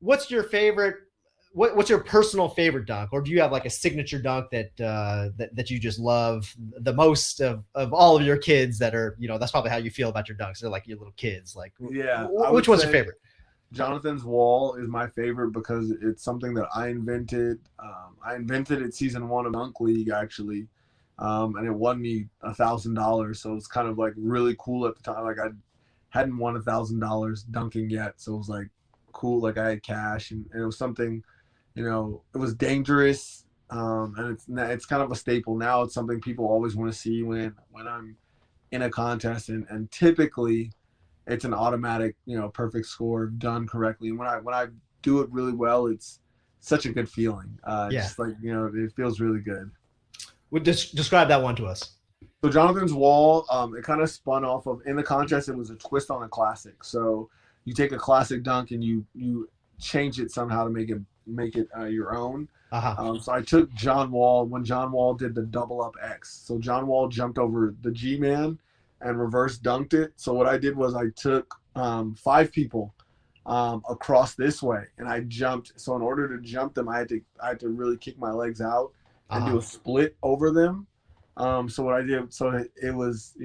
what's your favorite? What's your personal favorite dunk, or do you have like a signature dunk that you just love the most of all of your kids that are, that's probably how you feel about your dunks. They're like your little kids. Like, Yeah, I which would one's your say favorite? Jonathan's Wall is my favorite because it's something that I invented. I invented it season one of Dunk League actually, and it won me $1,000. So it's kind of like really cool at the time. Like I hadn't won $1,000 dunking yet, so it was like cool. Like I had cash, and it was something, it was dangerous, and it's kind of a staple now. It's something people always want to see when I'm in a contest, and typically it's an automatic, perfect score done correctly. And when I do it really well, it's such a good feeling. Yeah. Just like, it feels really good. Would describe that one to us. So Jonathan's Wall, it kind of spun off of, in the contest, it was a twist on a classic. So you take a classic dunk and you change it somehow to make it your own. Uh-huh. So I took John Wall when John Wall did the double up X. So John Wall jumped over the G-man and reverse dunked it. So what I did was I took 5 people across this way, and I jumped. So in order to jump them, I had to really kick my legs out and do a split over them. So what I did, so it was,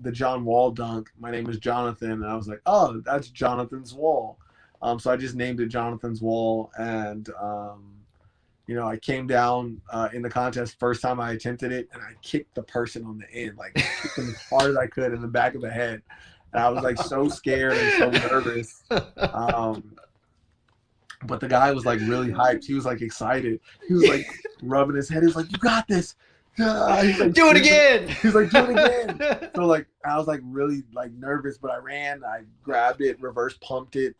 the John Wall dunk. My name is Jonathan, and I was like, oh, that's Jonathan's Wall. So I just named it Jonathan's Wall, and I came down in the contest first time I attempted it, and I kicked the person on the end, like kicked them as hard as I could in the back of the head. And I was like so scared and so nervous. But the guy was like really hyped. He was like excited. He was like rubbing his head. He was like, "You got this." He's like, do it again. He's like, "Do it again." So like I was like really like nervous, but I ran. I grabbed it, reverse pumped it,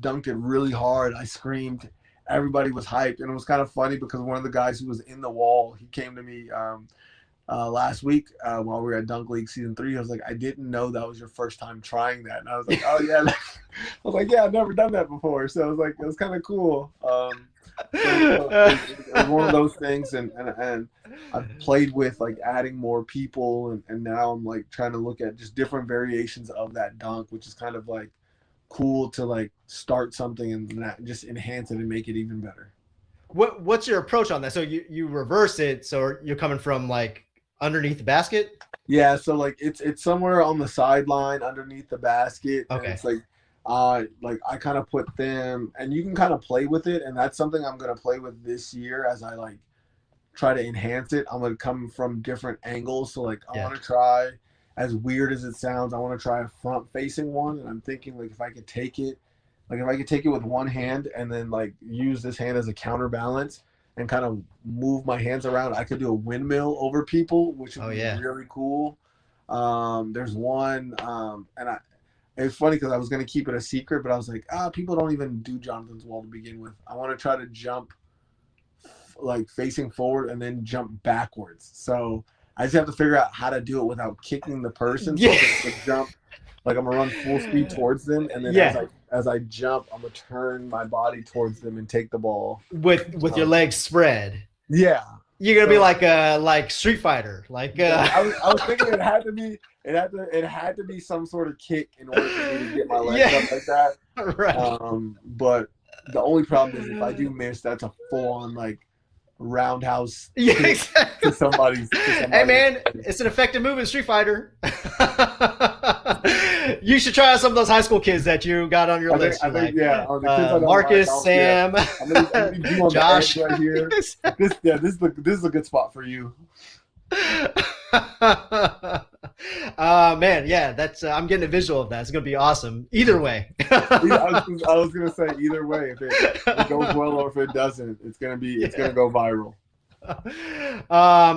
dunked it really hard. I screamed. Everybody was hyped, and it was kind of funny because one of the guys who was in the wall, he came to me last week while we were at Dunk League season 3. I was like, I didn't know that was your first time trying that, and I was like, oh yeah. I was like, yeah, I've never done that before, so I was like, it was kind of cool. So it was one of those things, and I've played with like adding more people, and now I'm like trying to look at just different variations of that dunk, which is kind of like cool to like start something and just enhance it and make it even better. What's your approach on that? So you reverse it, so you're coming from like underneath the basket? Yeah, so like it's somewhere on the sideline underneath the basket. Okay. And it's like I kind of put them, and you can kind of play with it, and that's something I'm gonna play with this year as I like try to enhance it. I'm gonna come from different angles. So like I want to try, as weird as it sounds, I want to try a front facing one, and I'm thinking like if I could take it with one hand and then like use this hand as a counterbalance and kind of move my hands around, I could do a windmill over people, which would be really cool. There's one, and it's funny because I was going to keep it a secret, but I was like, people don't even do Jonathan's Wall to begin with. I want to try to jump like facing forward and then jump backwards. So I just have to figure out how to do it without kicking the person. So I can jump, like I'm gonna run full speed towards them, and then as I jump, I'm gonna turn my body towards them and take the ball with your legs spread. Yeah, you're gonna be like Street Fighter. Like I was thinking it had to be some sort of kick in order for me to get my legs up like that. Right. But the only problem is if I do miss, that's a full on like roundhouse exactly. to somebody's. Hey man, it's an effective move in Street Fighter. You should try out some of those high school kids that you got on your list. I think the kids Marcus, Sam, I'm gonna Josh right here. This is a good spot for you. Man, yeah, that's I'm getting a visual of that. It's gonna be awesome. Either way. I was gonna say either way. If it goes well or if it doesn't, it's gonna go viral.